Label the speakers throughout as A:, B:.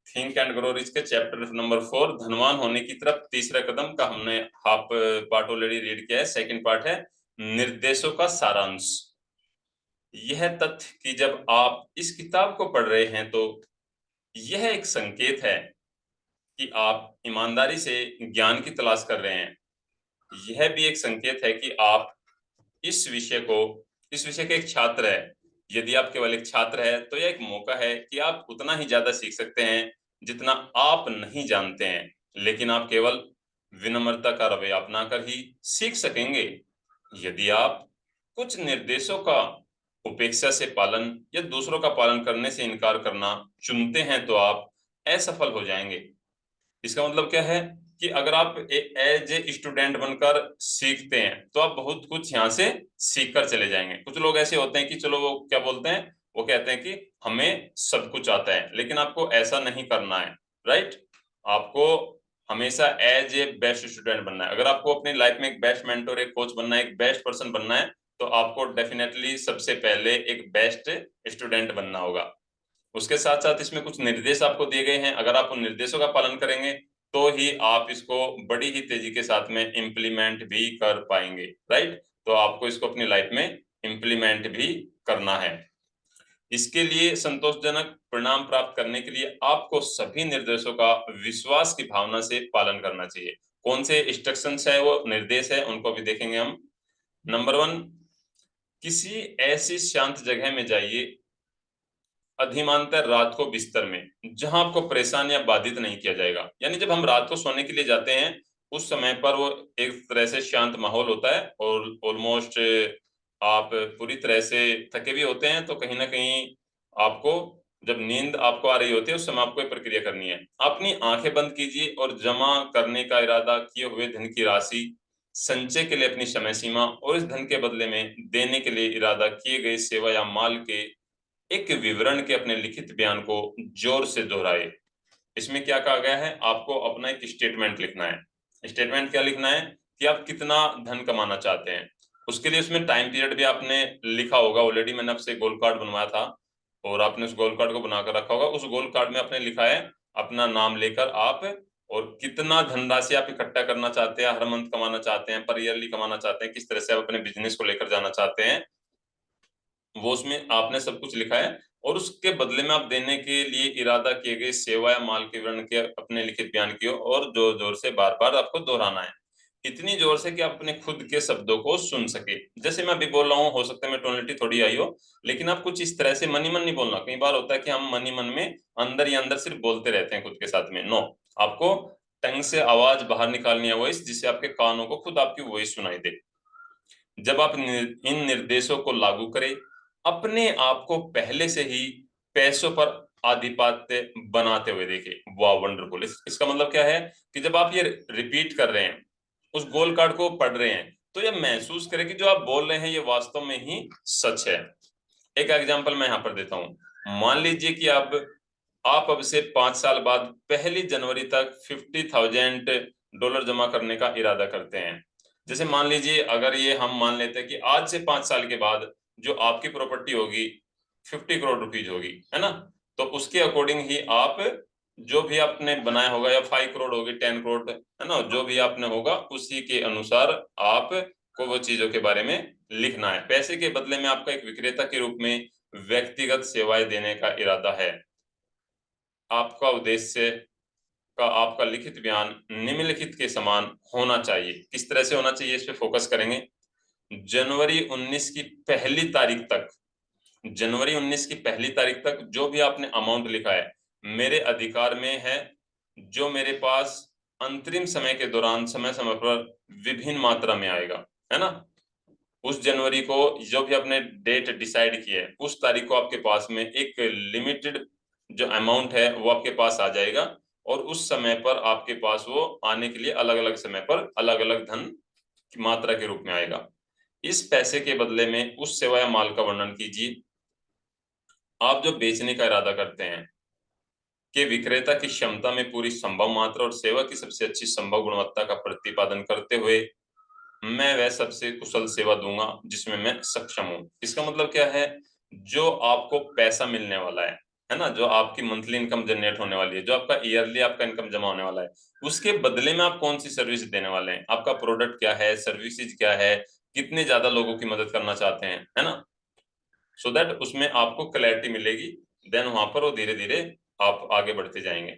A: Think and grow rich के chapter number 4 धनवान होने की तरफ तीसरा कदम का हमने हाफ पार्ट ऑलरेडी रीड किया है। सेकंड पार्ट है निर्देशों का सारांश। यह तथ्य कि जब आप इस किताब को पढ़ रहे हैं तो यह एक संकेत है कि आप ईमानदारी से ज्ञान की तलाश कर रहे हैं। यह भी एक संकेत है कि आप इस विषय को इस विषय के एक छात्र है। यदि आप केवल एक छात्र है तो यह एक मौका है कि आप उतना ही ज्यादा सीख सकते हैं जितना आप नहीं जानते हैं, लेकिन आप केवल विनम्रता का रवैया अपनाकर ही सीख सकेंगे। यदि आप कुछ निर्देशों का उपेक्षा से पालन या दूसरों का पालन करने से इनकार करना चुनते हैं तो आप असफल हो जाएंगे। इसका मतलब क्या है कि अगर आप एज ए स्टूडेंट बनकर सीखते हैं तो आप बहुत कुछ यहाँ से सीख कर चले जाएंगे। कुछ लोग ऐसे होते हैं कि चलो वो क्या बोलते हैं, वो कहते हैं कि हमें सब कुछ आता है, लेकिन आपको ऐसा नहीं करना है। राइट, आपको हमेशा एज ए बेस्ट स्टूडेंट बनना है। अगर आपको अपनी लाइफ में एक बेस्ट मेंटर, एक कोच बनना है, एक बेस्ट पर्सन बनना है, तो आपको डेफिनेटली सबसे पहले एक बेस्ट स्टूडेंट बनना होगा। उसके साथ साथ इसमें कुछ निर्देश आपको दिए गए हैं। अगर आप उन निर्देशों का पालन करेंगे तो ही आप इसको बड़ी ही तेजी के साथ में इम्प्लीमेंट भी कर पाएंगे। राइट, तो आपको इसको अपनी लाइफ में इम्प्लीमेंट भी करना है। इसके लिए संतोषजनक परिणाम प्राप्त करने के लिए आपको सभी निर्देशों का विश्वास की भावना से पालन करना चाहिए। कौन से इंस्ट्रक्शंस है, वो निर्देश है, उनको भी देखेंगे हम। नंबर 1, किसी ऐसी शांत जगह में जाइए, अधिमानतः रात को बिस्तर में, जहां आपको परेशान या बाधित नहीं किया जाएगा। यानी जब हम रात को सोने के लिए जाते हैं उस समय पर वो एक तरह से शांत माहौल होता है और ऑलमोस्ट आप पूरी तरह से थके भी होते हैं, तो कहीं ना कहीं आपको जब नींद आपको आ रही होती है उस समय आपको एक प्रक्रिया करनी है। अपनी आंखें बंद कीजिए और जमा करने का इरादा किए हुए धन की राशि, संचय के लिए अपनी समय सीमा और इस धन के बदले में देने के लिए इरादा किए गए सेवा या माल के एक विवरण के अपने लिखित बयान को जोर से दोहराए। इसमें क्या कहा गया है, आपको अपना एक स्टेटमेंट लिखना है। स्टेटमेंट क्या लिखना है कि आप कितना धन कमाना चाहते हैं। उसके लिए उसमें टाइम पीरियड भी आपने लिखा होगा। ऑलरेडी मैंने आपसे गोल कार्ड बनवाया था और आपने उस गोल कार्ड को बनाकर रखा होगा। उस गोल कार्ड में आपने लिखा है अपना नाम लेकर आप, और कितना धनराशि आप इकट्ठा करना चाहते हैं, हर मंथ कमाना चाहते हैं, पर ईयरली कमाना चाहते हैं, किस तरह से आप अपने बिजनेस को लेकर जाना चाहते हैं, वो उसमें आपने सब कुछ लिखा है। और उसके बदले में आप देने के लिए इरादा किए गए सेवा या माल के विवरण के अपने लिखित बयान की और जोर जोर से बार बार आपको दोहराना है। इतनी जोर से कि आप अपने खुद के शब्दों को सुन सके। जैसे मैं अभी बोल रहा हूँ, हो सकता है मैं टोनिटी थोड़ी आई हो, लेकिन आप कुछ इस तरह से मन ही मन नहीं बोलना। कई बार होता है कि हम मन ही मन में अंदर ही अंदर सिर्फ बोलते रहते हैं खुद के साथ में। नो, आपको टंग से आवाज बाहर निकालनी है, वॉइस, जिससे आपके कानों को खुद आपकी वॉइस सुनाई दे। जब आप इन निर्देशों को लागू करें, अपने आप को पहले से ही पैसों पर आधिपत्य बनाते हुए देखें। वाह, वंडरफुल। इसका मतलब क्या है कि जब आप ये रिपीट कर रहे हैं, उस गोल कार्ड को पढ़ रहे हैं, तो ये महसूस करें कि जो आप बोल रहे हैं ये वास्तव में ही सच है। एक एग्जांपल मैं यहाँ पर देता हूँ। मान लीजिए कि आप अब से 5 साल बाद 1 जनवरी तक $50,000 जमा करने का इरादा करते हैं। जैसे मान लीजिए, अगर ये हम मान लेते हैं कि आज से 5 साल के बाद जो आपकी प्रॉपर्टी होगी 50 करोड़ रुपीज होगी, है ना। तो उसके अकॉर्डिंग ही आप जो भी आपने बनाया होगा, या 5 करोड़ होगी, 10 करोड़, है ना, जो भी आपने होगा उसी के अनुसार आपको वो चीजों के बारे में लिखना है। पैसे के बदले में आपका एक विक्रेता के रूप में व्यक्तिगत सेवाएं देने का इरादा है। आपका उद्देश्य का आपका लिखित बयान निम्नलिखित के समान होना चाहिए। किस तरह से होना चाहिए, इस पे फोकस करेंगे। जनवरी 19 की पहली तारीख तक, जनवरी 19 की पहली तारीख तक जो भी आपने अमाउंट लिखा है मेरे अधिकार में है, जो मेरे पास अंतरिम समय के दौरान समय समय पर विभिन्न मात्रा में आएगा, है ना। उस जनवरी को जो भी आपने डेट डिसाइड की है उस तारीख को आपके पास में एक लिमिटेड जो अमाउंट है वो आपके पास आ जाएगा, और उस समय पर आपके पास वो आने के लिए अलग अलग समय पर अलग अलग धन की मात्रा के रूप में आएगा। इस पैसे के बदले में उस सेवा या माल का वर्णन कीजिए आप जो बेचने का इरादा करते हैं, कि विक्रेता की क्षमता में पूरी संभव मात्रा और सेवा की सबसे अच्छी संभव गुणवत्ता का प्रतिपादन करते हुए मैं वह सबसे कुशल सेवा दूंगा जिसमें मैं सक्षम हूँ। इसका मतलब क्या है, जो आपको पैसा मिलने वाला है है ना, जो आपकी मंथली इनकम जनरेट होने वाली है, जो आपका ईयरली आपका इनकम जमा होने वाला है, उसके बदले में आप कौन सी सर्विस देने वाले हैं, आपका प्रोडक्ट क्या है, सर्विसेज क्या है, कितने ज्यादा लोगों की मदद करना चाहते हैं, है ना। सो दैट उसमें आपको क्लैरिटी मिलेगी, देन वहां पर वो धीरे धीरे आप आगे बढ़ते जाएंगे।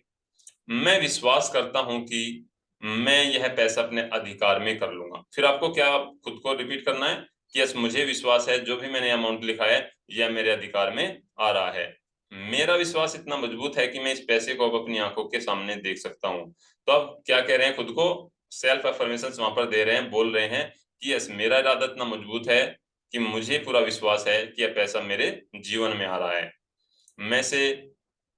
A: मैं विश्वास करता हूं कि मैं यह पैसा अपने अधिकार में कर लूंगा। फिर आपको क्या खुद को रिपीट करना है कि यस, मुझे विश्वास है जो भी मैंने अमाउंट लिखा है यह मेरे अधिकार में आ रहा है। मेरा विश्वास इतना मजबूत है कि मैं इस पैसे को अब अपनी आंखों के सामने देख सकता हूँ। तो अब क्या कह रहे हैं, खुद को सेल्फ अफर्मेशन वहां पर दे रहे हैं, बोल रहे हैं कि यस, मेरा इरादा इतना मजबूत है कि मुझे पूरा विश्वास है कि यह पैसा मेरे जीवन में आ रहा है। मैं से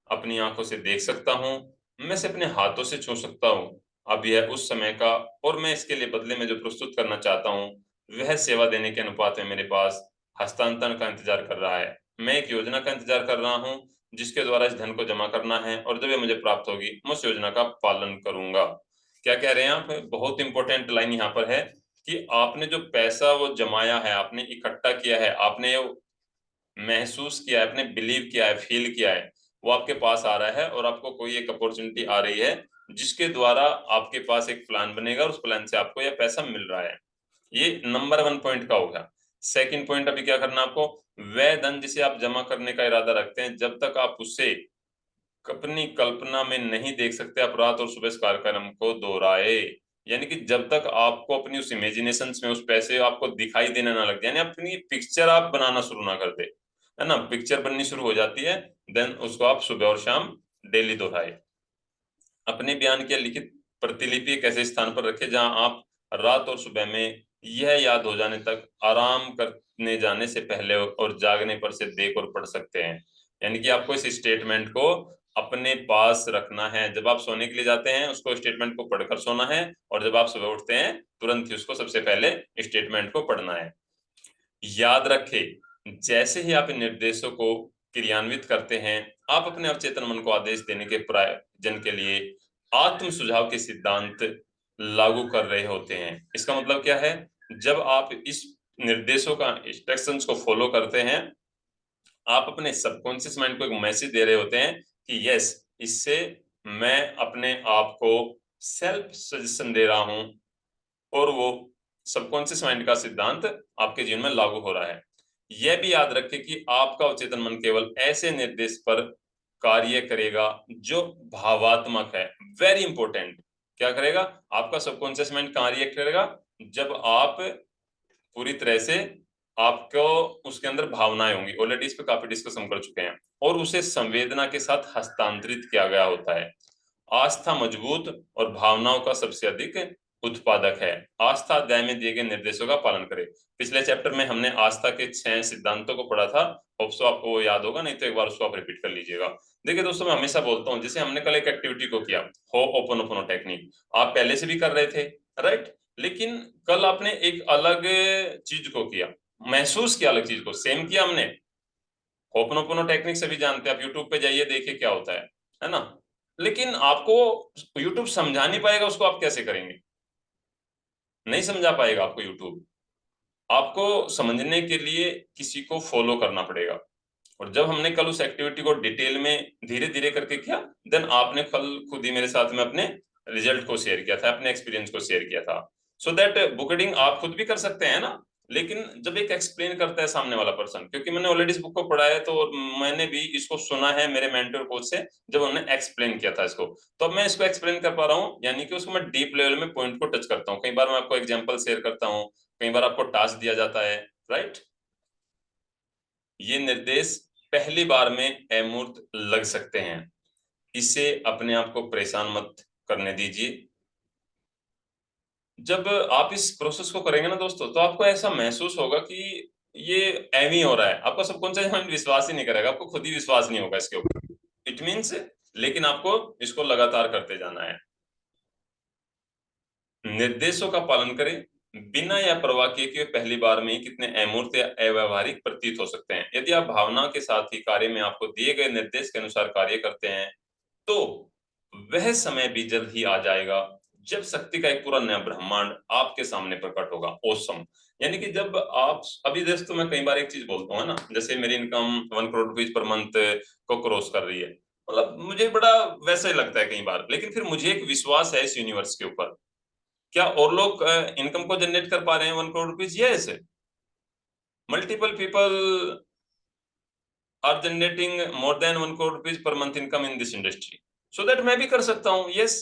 A: अपनी आंखों से देख सकता हूँ, मैं इसे अपने हाथों से छू सकता हूँ। अब यह उस समय का, और मैं इसके लिए बदले में जो प्रस्तुत करना चाहता हूँ वह सेवा देने के अनुपात में मेरे पास हस्तांतरण का इंतजार कर रहा है। मैं एक योजना का इंतजार कर रहा हूँ जिसके द्वारा इस धन को जमा करना है, और जब यह मुझे प्राप्त होगी मैं उस योजना का पालन करूंगा। क्या कह रहे हैं आप, बहुत इंपॉर्टेंट लाइन यहाँ पर है कि आपने जो पैसा वो जमाया है, आपने इकट्ठा किया है, आपने महसूस किया है, आपने बिलीव किया है, फील किया है, वो आपके पास आ रहा है, और आपको कोई एक अपॉर्चुनिटी आ रही है जिसके द्वारा आपके पास एक प्लान बनेगा और उस प्लान से आपको यह पैसा मिल रहा है। ये नंबर 1 पॉइंट का होगा। सेकंड पॉइंट अभी क्या करना आपको, वह धन जिसे आप जमा करने का इरादा रखते हैं, जब तक आप उसे अपनी कल्पना में नहीं देख सकते, आप रात और सुबह इस कार्यक्रम को दोहराए। यानी कि जब तक आपको अपनी उस इमेजिनेशन में उस पैसे आपको दिखाई देने ना लग जाए, यानी अपनी पिक्चर आप बनाना शुरू ना कर दे, है ना, पिक्चर बननी शुरू हो जाती है, देन उसको आप सुबह और शाम डेली दोहराए। अपने बयान की लिखित प्रतिलिपि एक ऐसे स्थान पर रखें जहां आप रात और सुबह में यह याद हो जाने तक, आराम करने जाने से पहले और जागने पर से देख और पढ़ सकते हैं। यानी कि आपको इस स्टेटमेंट को अपने पास रखना है, जब आप सोने के लिए जाते हैं उसको स्टेटमेंट को पढ़कर सोना है, और जब आप सुबह उठते हैं तुरंत ही उसको सबसे पहले स्टेटमेंट को पढ़ना है। याद रखें, जैसे ही आप इन निर्देशों को क्रियान्वित करते हैं, आप अपने अवचेतन मन को आदेश देने के प्रयोजन के लिए आत्म सुझाव के सिद्धांत लागू कर रहे होते हैं। इसका मतलब क्या है, जब आप इस निर्देशों का, इंस्ट्रक्शंस को फॉलो करते हैं, आप अपने सबकॉन्शियस माइंड को एक मैसेज दे रहे होते हैं कि यस, इससे मैं अपने आप को सेल्फ सजेशन दे रहा हूं, और वो सबकॉन्शियस माइंड का सिद्धांत आपके जीवन में लागू हो रहा है। यह भी याद रखें कि आपका अवचेतन मन केवल ऐसे निर्देश पर कार्य करेगा जो भावात्मक है। वेरी इंपॉर्टेंट, क्या करेगा, आपका सबकॉन्शियस माइंड कहाँ रिएक्ट करेगा, जब आप पूरी तरह से, आपको उसके अंदर भावनाएं होंगी, ऑलरेडी इस पे काफी डिस्कस हम कर चुके हैं, और उसे संवेदना के साथ हस्तांतरित किया गया होता है। आस्था मजबूत और भावनाओं का सबसे अधिक उत्पादक है। आस्था अध्याय में दिए गए निर्देशों का पालन करें। पिछले चैप्टर में हमने आस्था के 6 सिद्धांतों को पढ़ा था, होप सो आपको याद होगा, नहीं तो एक बार उसको आप रिपीट कर लीजिएगा। देखिए दोस्तों, मैं हमेशा बोलता हूँ, जैसे हमने कल एक एक्टिविटी को किया, हो ओपोनोपोनो टेक्निक, आप पहले से भी कर रहे थे, राइट, लेकिन कल आपने एक अलग चीज को किया, महसूस किया अलग चीज को, सेम किया हमने। होपोनोपोनो टेक्निक सभी जानते हैं, आप यूट्यूब पे जाइए, देखिए क्या होता है ना, लेकिन आपको यूट्यूब समझा नहीं पाएगा, उसको आप कैसे करेंगे, नहीं समझा पाएगा आपको यूट्यूब। आपको समझने के लिए किसी को फॉलो करना पड़ेगा, और जब हमने कल उस एक्टिविटी को डिटेल में धीरे धीरे करके किया, देन आपने कल खुद ही मेरे साथ में अपने रिजल्ट को शेयर किया था, अपने एक्सपीरियंस को शेयर किया था। सो दैट बुक रीडिंग आप खुद भी कर सकते हैं ना, लेकिन जब एक एक्सप्लेन करता है सामने वाला पर्सन, क्योंकि मैंने ऑलरेडी इस बुक को पढ़ा है, तो मैंने भी इसको सुना है मेरे मेंटर कोच से, जब उन्होंने एक्सप्लेन किया था इसको, तो अब मैं इसको एक्सप्लेन कर पा रहा हूँ, यानी कि उसको मैं डीप लेवल में पॉइंट को टच करता हूँ। कई बार मैं आपको एग्जाम्पल शेयर करता हूँ, कई बार आपको टास्क दिया जाता है, राइट। ये निर्देश पहली बार में अमूर्त लग सकते हैं, इसे अपने आप को परेशान मत करने दीजिए। जब आप इस प्रोसेस को करेंगे ना दोस्तों, तो आपको ऐसा महसूस होगा कि ये एम ही हो रहा है, आपका सबकॉन्शियस माइंड विश्वास ही नहीं करेगा, आपको खुद ही विश्वास नहीं होगा इसके ऊपर। इट मीन्स, लेकिन आपको इसको लगातार करते जाना है। निर्देशों का पालन करें, बिना या परवाह किए कि वे पहली बार में ही कितने अमूर्त या अव्यवहारिक प्रतीत हो सकते हैं। यदि आप भावना के साथ ही कार्य में आपको दिए गए निर्देश के अनुसार कार्य करते हैं, तो वह समय भी जल्द ही आ जाएगा जब शक्ति का एक पूरा नया ब्रह्मांड आपके सामने प्रकट होगा। ऑसम। यानी कि जब आप अभी दोस्तों मैं कई बार एक चीज बोलता हूँ, है ना, जैसे मेरी income 1 crore rupees per month को क्रॉस कर रही है, मतलब मुझे बड़ा वैसा ही लगता है कई बार, लेकिन फिर मुझे एक विश्वास है इस यूनिवर्स के ऊपर। क्या और लोग इनकम को जनरेट कर पा रहे हैं 1 crore rupees? Yes, multiple people are generating more than 1 crore rupees per month income in this industry, so that मैं भी कर सकता हूँ। यस,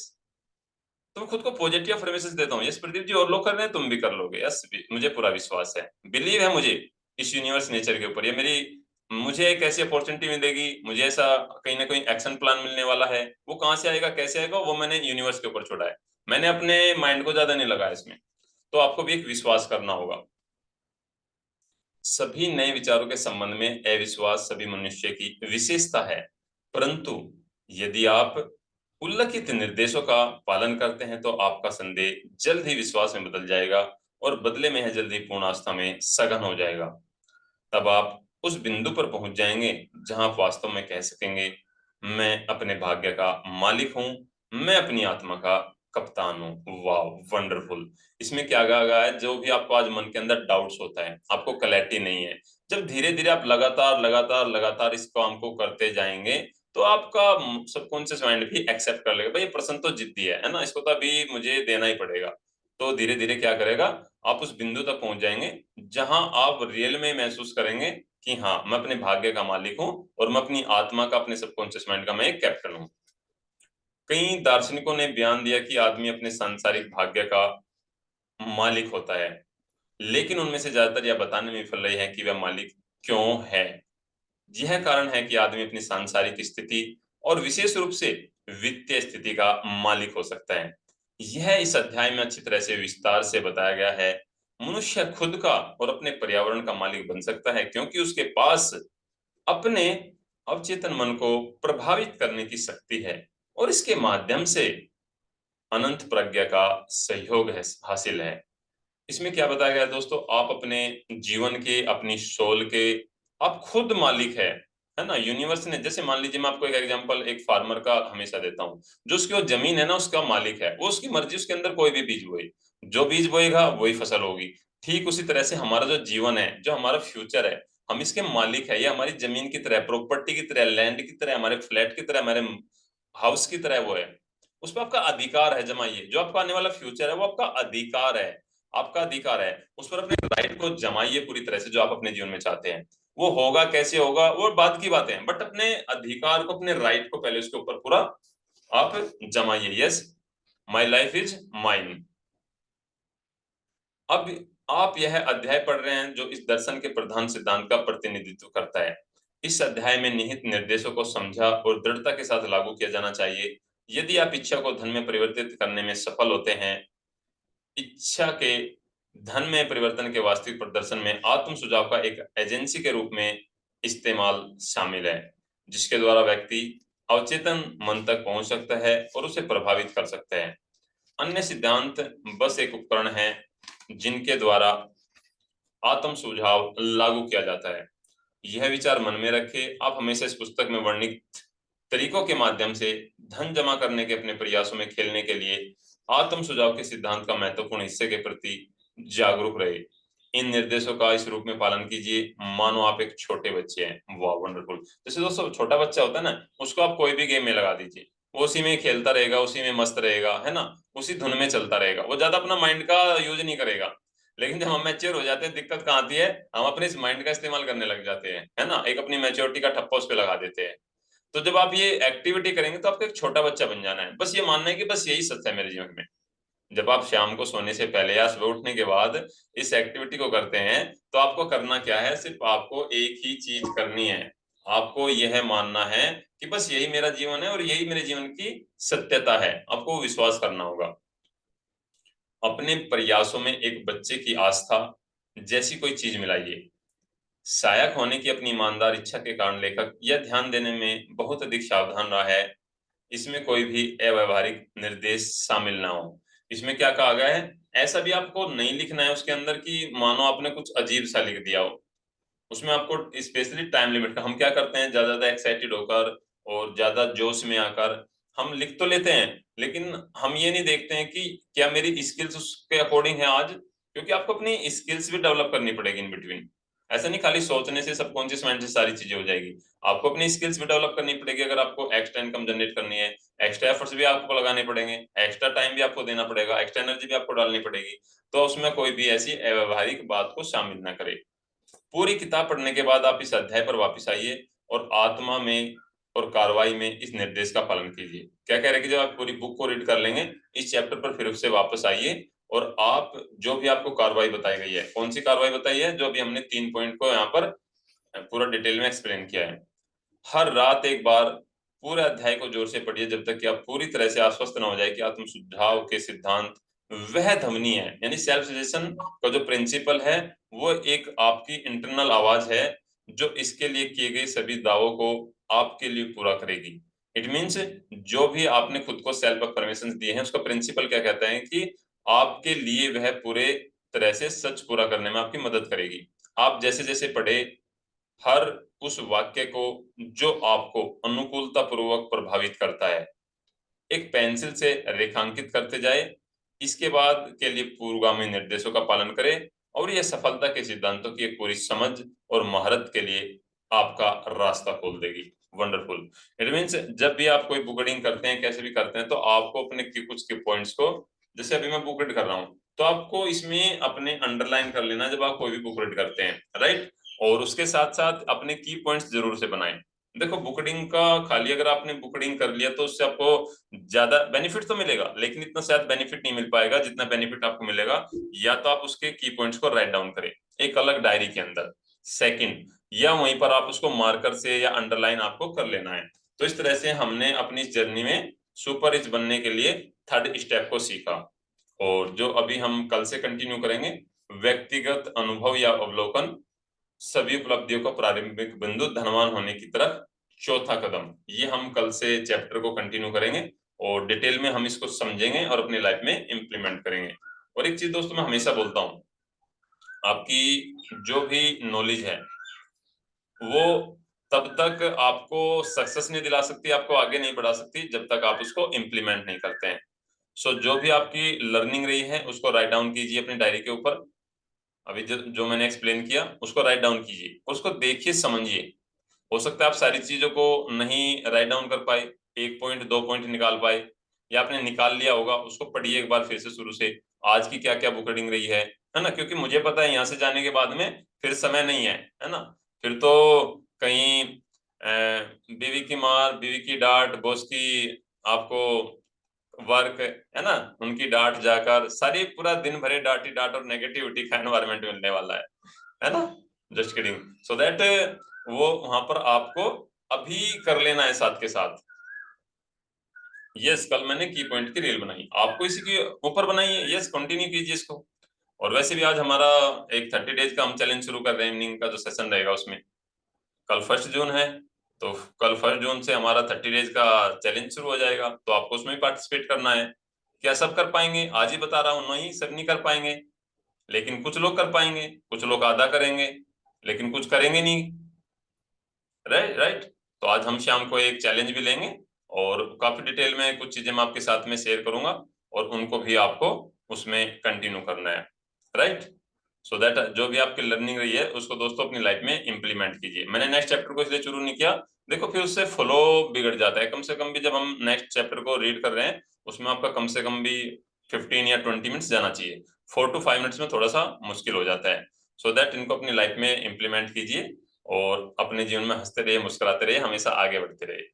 A: तो मैं खुद को पॉजिटिव अफर्मेशंस देता हूँ। यस प्रदीप जी, और लोग कर रहे हैं, तुम भी कर लोगे। यस, मुझे पूरा विश्वास है, बिलीव है मुझे इस यूनिवर्स नेचर के ऊपर। ये मेरी मुझे एक ऐसी अपॉर्चुनिटी मिलेगी, मुझे ऐसा कहीं ना कहीं एक्शन प्लान मिलने वाला है। वो कहाँ से आएगा, कैसे आएगा, वो मैंने यूनिवर्स के ऊपर छोड़ा है। मैंने अपने माइंड को ज्यादा नहीं लगाया इसमें। तो आपको भी एक विश्वास करना होगा। सभी नए विचारों के संबंध में अविश्वास सभी मनुष्य की विशेषता है, परंतु यदि आप उल्लिखित निर्देशों का पालन करते हैं तो आपका संदेह जल्द ही विश्वास में बदल जाएगा, और बदले में है जल्द ही पूर्ण आस्था में सघन हो जाएगा। तब आप उस बिंदु पर पहुंच जाएंगे जहां आप वास्तव में कह सकेंगे, मैं अपने भाग्य का मालिक हूं, मैं अपनी आत्मा का कप्तान हूँ। वाह, वंडरफुल। इसमें क्या कहा है, जो भी आपको आज मन के अंदर डाउट्स होता है, आपको क्लैरिटी नहीं है, जब धीरे धीरे आप लगातार लगातार लगातार इस काम को करते जाएंगे, तो आपका सबकॉन्शियस माइंड भी एक्सेप्ट कर लेगा, भाई ये पर्सन तो जिद्दी है ना, इसको तो अभी मुझे देना ही पड़ेगा। तो धीरे धीरे क्या करेगा, आप उस बिंदु तक पहुंच जाएंगे जहां आप रियल में महसूस करेंगे कि हाँ, मैं अपने भाग्य का मालिक हूँ, और मैं अपनी आत्मा का, अपने सबकॉन्शियस माइंड का मैं एक कैप्टन हूँ। कई दार्शनिकों ने बयान दिया कि आदमी अपने सांसारिक भाग्य का मालिक होता है, लेकिन उनमें से ज्यादातर यह बताने में विफल रहे हैं कि वह मालिक क्यों है। यह कारण है कि आदमी अपनी सांसारिक स्थिति और विशेष रूप से वित्तीय स्थिति का मालिक हो सकता है। यह इस अध्याय में अच्छी तरह से विस्तार से बताया गया है। मनुष्य खुद का और अपने पर्यावरण का मालिक बन सकता है, क्योंकि उसके पास अपने अवचेतन मन को प्रभावित करने की शक्ति है, और इसके माध्यम से अनंत प्रज्ञा का सहयोग है, हासिल है। इसमें क्या बताया गया है दोस्तों, आप अपने जीवन के, अपनी सोल के, आप खुद मालिक है ना। यूनिवर्स ने, जैसे मान लीजिए मैं आपको एक एग्जांपल एक फार्मर का हमेशा देता हूँ, जो उसकी वो जमीन है ना, उसका मालिक है, वो उसकी मर्जी, उसके अंदर कोई भी बीज बोए, जो बीज बोएगा वही फसल होगी। ठीक उसी तरह से हमारा जो जीवन है, जो हमारा फ्यूचर है, हम इसके मालिक है। ये हमारी जमीन की तरह, प्रॉपर्टी की तरह, लैंड की तरह, हमारे फ्लैट की तरह, हमारे हाउस की तरह वो है। उस पर आपका अधिकार है। जमाइए, जो आपका आने वाला फ्यूचर है वो आपका अधिकार है, आपका अधिकार है। उस पर अपने राइट को जमाइए पूरी तरह से, जो आप अपने जीवन में चाहते हैं। वो होगा, कैसे होगा, वो बात की बात है, बट अपने अधिकार को, अपने राइट को पहले उसके ऊपर पूरा आप जमाइए। Yes, my life is mine. अब आप यह अध्याय पढ़ रहे हैं जो इस दर्शन के प्रधान सिद्धांत का प्रतिनिधित्व करता है। इस अध्याय में निहित निर्देशों को समझा और दृढ़ता के साथ लागू किया जाना चाहिए। यदि आप इच्छा को धन में परिवर्तित करने में सफल होते हैं, इच्छा के धन में परिवर्तन के वास्तविक प्रदर्शन में आत्म सुझाव का एक एजेंसी के रूप में इस्तेमाल शामिल है, जिसके द्वारा व्यक्ति अवचेतन मन तक पहुंच सकता है और उसे प्रभावित कर सकता है। अन्य सिद्धांत बस एक उपकरण है जिनके द्वारा आत्म सुझाव लागू किया जाता है। यह विचार मन में रखे, आप हमेशा इस पुस्तक में वर्णित तरीकों के माध्यम से धन जमा करने के अपने प्रयासों में खेलने के लिए आत्म सुझाव के सिद्धांत का महत्वपूर्ण हिस्से के प्रति जागरूक रहे। इन निर्देशों का इस रूप में पालन कीजिए मानो आप एक छोटे बच्चे हैं। वाह, वंडरफुल। जैसे दोस्तों छोटा बच्चा होता है ना, उसको आप कोई भी गेम में लगा दीजिए, वो उसी में खेलता रहेगा, उसी में मस्त रहेगा, है ना, उसी धुन में चलता रहेगा, वो ज्यादा अपना माइंड का यूज नहीं करेगा। लेकिन जब हम मैच्योर हो जाते हैं, दिक्कत कहाँ आती है, हम अपने इस माइंड का इस्तेमाल करने लग जाते हैं, है ना, एक अपनी मैच्योरिटी का ठप्पा उस पे लगा देते हैं। तो जब आप ये एक्टिविटी करेंगे तो आपको एक छोटा बच्चा बन जाना है, बस ये मानना है कि बस यही सच है मेरे जीवन में। जब आप शाम को सोने से पहले या सुबह उठने के बाद इस एक्टिविटी को करते हैं, तो आपको करना क्या है, सिर्फ आपको एक ही चीज करनी है। आपको यह मानना है कि बस यही मेरा जीवन है और यही मेरे जीवन की सत्यता है। आपको विश्वास करना होगा। अपने प्रयासों में एक बच्चे की आस्था जैसी कोई चीज मिलाइए। सहायक होने की अपनी ईमानदार इच्छा के कारण लेखक यह ध्यान देने में बहुत अधिक सावधान रहा है, इसमें कोई भी अव्यवहारिक निर्देश शामिल ना हो। इसमें क्या कहा गया है, ऐसा भी आपको नहीं लिखना है उसके अंदर कि मानो आपने कुछ अजीब सा लिख दिया हो। उसमें आपको स्पेशली टाइम लिमिट का, हम क्या करते हैं, ज्यादा ज्यादा एक्साइटेड होकर और ज्यादा जोश में आकर हम लिख तो लेते हैं, लेकिन हम ये नहीं देखते हैं कि क्या मेरी स्किल्स उसके अकॉर्डिंग है आज, क्योंकि आपको अपनी स्किल्स भी डेवलप करनी पड़ेगी इन बिटवीन। ऐसा नहीं खाली सोचने से सबकॉन्शियस माइंड से सारी चीजें हो जाएगी। आपको अपनी स्किल्स भी डेवलप करनी पड़ेगी। अगर आपको एक्स्ट्रा इनकम जनरेट करनी है, एक्स्ट्रा एफर्ट्स भी आपको लगाने पड़ेंगे, एक्स्ट्रा टाइम भी आपको देना पड़ेगा, एक्स्ट्रा एनर्जी भी आपको डालनी पड़ेगी। तो उसमें कोई भी ऐसी अव्यवहारिक बात को शामिल ना करे। पूरी किताब पढ़ने के बाद आप इस अध्याय पर वापस आइए और आत्मा में और कार्रवाई में इस निर्देश का पालन कीजिए। क्या कह रहे हैं कि जब आप पूरी बुक को रीड कर लेंगे, इस चैप्टर पर फिर से वापस आइए और आप जो भी आपको कार्रवाई बताई गई है, कौन सी कार्रवाई बताई है, जो अभी हमने 3 पॉइंट को यहाँ पर पूरा डिटेल में एक्सप्लेन किया है। हर रात एक बार पूरे अध्याय को जोर से पढ़िए जब तक कि आप पूरी तरह से आश्वस्त न हो जाए कि आत्म सुझाव के सिद्धांत वह ध्वनि है, यानी सेल्फ सजेशन का जो प्रिंसिपल है, वो एक आपकी इंटरनल आवाज है जो इसके लिए किए गए सभी दावों को आपके लिए पूरा करेगी। इट मीन्स जो भी आपने खुद को सेल्फ अफर्मेशन दिए हैं, उसका प्रिंसिपल क्या कहता है कि आपके लिए वह पूरे तरह से सच पूरा करने में आपकी मदद करेगी। आप जैसे जैसे पढ़े, हर उस वाक्य को जो आपको अनुकूलता पूर्वक प्रभावित करता है, एक पेंसिल से रेखांकित करते जाए। इसके बाद के लिए पूर्वगामी निर्देशों का पालन करें और यह सफलता के सिद्धांतों की एक पूरी समझ और महारत के लिए आपका रास्ता खोल देगी। वंडरफुल। इट मीन्स जब भी आप कोई बुक रीडिंग करते हैं, कैसे भी करते हैं, तो आपको अपने कुछ की पॉइंट्स को, जैसे अभी मैं बुक रीड कर रहा हूँ, तो आपको इसमें अपने अंडरलाइन कर लेना जब आप कोई भी बुक रीड करते हैं, राइट। और उसके साथ साथ अपने की पॉइंट्स जरूर से बनाएं। देखो, बुकडिंग का खाली अगर आपने बुकडिंग कर लिया तो उससे आपको ज्यादा बेनिफिट तो मिलेगा, लेकिन इतना शायद बेनिफिट नहीं मिल पाएगा जितना बेनिफिट आपको मिलेगा या तो आप उसके की पॉइंट्स को राइट डाउन करें एक अलग डायरी के अंदर, सेकंड, या वहीं पर आप उसको मार्कर से या अंडरलाइन आपको कर लेना है। तो इस तरह से हमने अपनी इस जर्नी में सुपर रिच बनने के लिए थर्ड स्टेप को सीखा। और जो अभी हम कल से कंटिन्यू करेंगे, व्यक्तिगत अनुभव या अवलोकन, सभी उपलब्धियों का प्रारंभिक बिंदु, धनवान होने की तरफ चौथा कदम, ये हम कल से चैप्टर को कंटिन्यू करेंगे और डिटेल में हम इसको समझेंगे और अपनी लाइफ में इंप्लीमेंट करेंगे। और एक चीज दोस्तों मैं हमेशा बोलता हूँ, आपकी जो भी नॉलेज है वो तब तक आपको सक्सेस नहीं दिला सकती, आपको आगे नहीं बढ़ा सकती जब तक आप उसको इम्प्लीमेंट नहीं करते हैं। सो जो भी आपकी लर्निंग रही है उसको राइट डाउन कीजिए अपनी डायरी के ऊपर। अभी जो मैंने एक्सप्लेन किया उसको राइट डाउन कीजिए, उसको देखिए, समझिए। हो सकता है आप सारी चीजों को नहीं राइट डाउन कर पाए, एक पॉइंट दो पॉइंट निकाल पाए, या आपने निकाल लिया होगा, उसको पढ़िए एक बार फिर से शुरू से, आज की क्या क्या बुक रीडिंग रही है ना। क्योंकि मुझे पता है यहाँ से जाने के बाद में फिर समय नहीं है ना। फिर तो कहीं बीवी की मार, बीवी की डांट, बॉस की आपको वर्क, है ना, उनकी डांट जाकर सारी पूरा दिन भरे डांट ही डांट और नेगेटिविटी का एनवायरनमेंट मिलने वाला है ना। Just kidding. सो दैट वो वहां पर आपको अभी कर लेना है साथ के साथ। यस, कल मैंने की पॉइंट की रील बनाई, आपको इसी के ऊपर बनाइए। यस, कंटिन्यू कीजिए इसको। और वैसे भी आज हमारा एक 30 डेज का हम चैलेंज शुरू कर रहे हैं, इवनिंग का जो सेशन रहेगा उसमें। कल 1 जून है, तो कल 1 जून से हमारा 30 डेज का चैलेंज शुरू हो जाएगा, तो आपको उसमें भी पार्टिसिपेट करना है। क्या सब कर पाएंगे? आज ही बता रहा हूँ, नहीं सब नहीं कर पाएंगे, लेकिन कुछ लोग कर पाएंगे, कुछ लोग आधा करेंगे, लेकिन कुछ करेंगे नहीं। Right right. तो आज हम शाम को एक चैलेंज भी लेंगे और काफी डिटेल में कुछ चीजें मैं आपके साथ में शेयर करूंगा और उनको भी आपको उसमें कंटिन्यू करना है। राइट। सो दैट जो भी आपकी लर्निंग रही है उसको दोस्तों अपनी लाइफ में इंप्लीमेंट कीजिए। मैंने नेक्स्ट चैप्टर को इसलिए शुरू नहीं किया, देखो फिर उससे फ्लो बिगड़ जाता है। कम से कम भी जब हम नेक्स्ट चैप्टर को रीड कर रहे हैं उसमें आपका कम से कम भी 15 या 20 मिनट्स जाना चाहिए। 4 to 5 मिनट्स में थोड़ा सा मुश्किल हो जाता है। सो दैट इनको अपनी लाइफ में इंप्लीमेंट कीजिए और अपने जीवन में हंसते रहिए, मुस्कुराते रहिए, हमेशा आगे बढ़ते रहिए।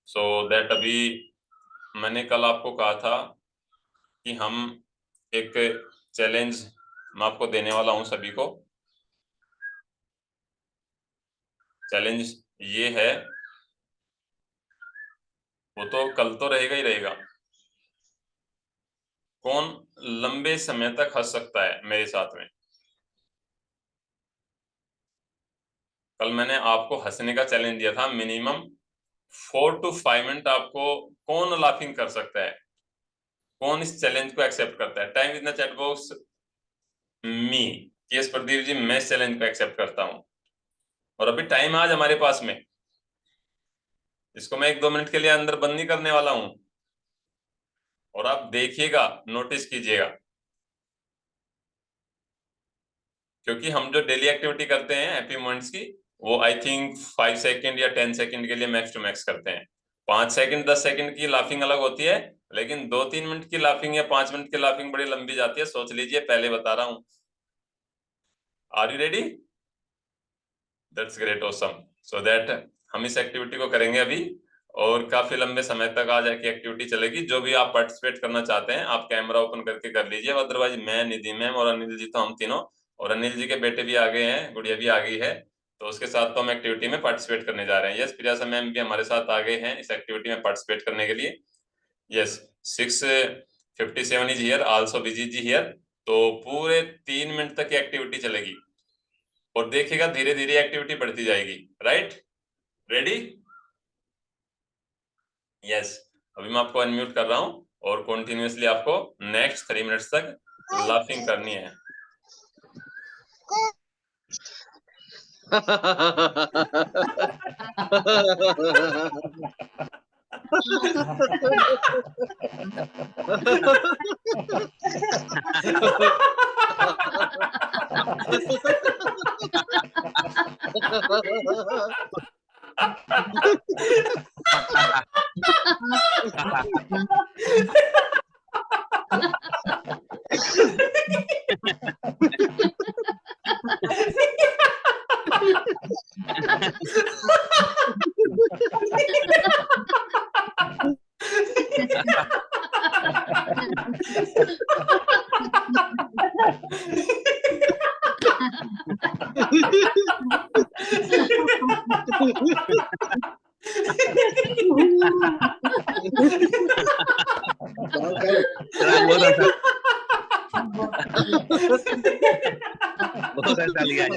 A: सो दैट अभी मैंने कल आपको कहा था कि हम एक चैलेंज मैं आपको देने वाला हूं सभी को। चैलेंज ये है, वो तो कल तो रहेगा ही रहेगा, कौन लंबे समय तक हंस सकता है मेरे साथ में। कल मैंने आपको हंसने का चैलेंज दिया था, मिनिमम 4 to 5 मिनट आपको कौन लाफिंग कर सकता है, कौन इस चैलेंज को एक्सेप्ट करता है। Time in the chat box me. Yes Pradeep ji, मैं इस चैलेंज को एक्सेप्ट करता हूँ। और अभी टाइम आज हमारे पास में, इसको मैं 1-2 मिनट के लिए अंदर बंद नहीं करने वाला हूं, और आप देखिएगा, नोटिस कीजिएगा, क्योंकि हम जो डेली एक्टिविटी करते हैं हैप्पी मोमेंट्स की, वो आई थिंक 5 सेकंड या 10 सेकंड के लिए मैक्स टू मैक्स करते हैं। 5 सेकंड 10 सेकंड की लाफिंग अलग होती है, लेकिन 2-3 मिनट की लाफिंग या 5 मिनट की लाफिंग बड़ी लंबी जाती है। सोच लीजिए, पहले बता रहा हूं। Are you ready? That's great, awesome. So that हम इस एक्टिविटी को करेंगे अभी, और काफी लंबे समय तक आज की एक्टिविटी चलेगी। जो भी आप पार्टिसिपेट करना चाहते हैं, आप कैमरा ओपन करके कर लीजिए। अदरवाइज मैं, निधि मैम और अनिल जी, तो हम तीनों, और अनिल जी के बेटे भी आ गए हैं, गुड़िया भी आ गई है, तो उसके साथ तो हम एक्टिविटी में पार्टिसिपेट करने जा रहे हैं। यस, प्रियासा मैम भी हमारे साथ आ गए हैं इस एक्टिविटी में पार्टिसिपेट करने के लिए। Yes, 6:57 is here, also Vijit ji here. तो पूरे 3 मिनट तक की एक्टिविटी चलेगी, और देखिएगा धीरे धीरे एक्टिविटी बढ़ती जाएगी। राइट? रेडी? यस। अभी मैं आपको अनम्यूट कर रहा हूं, और कंटिन्यूअसली आपको नेक्स्ट 3 मिनट्स तक लाफिंग करनी है।
B: बहुत अच्छा लिया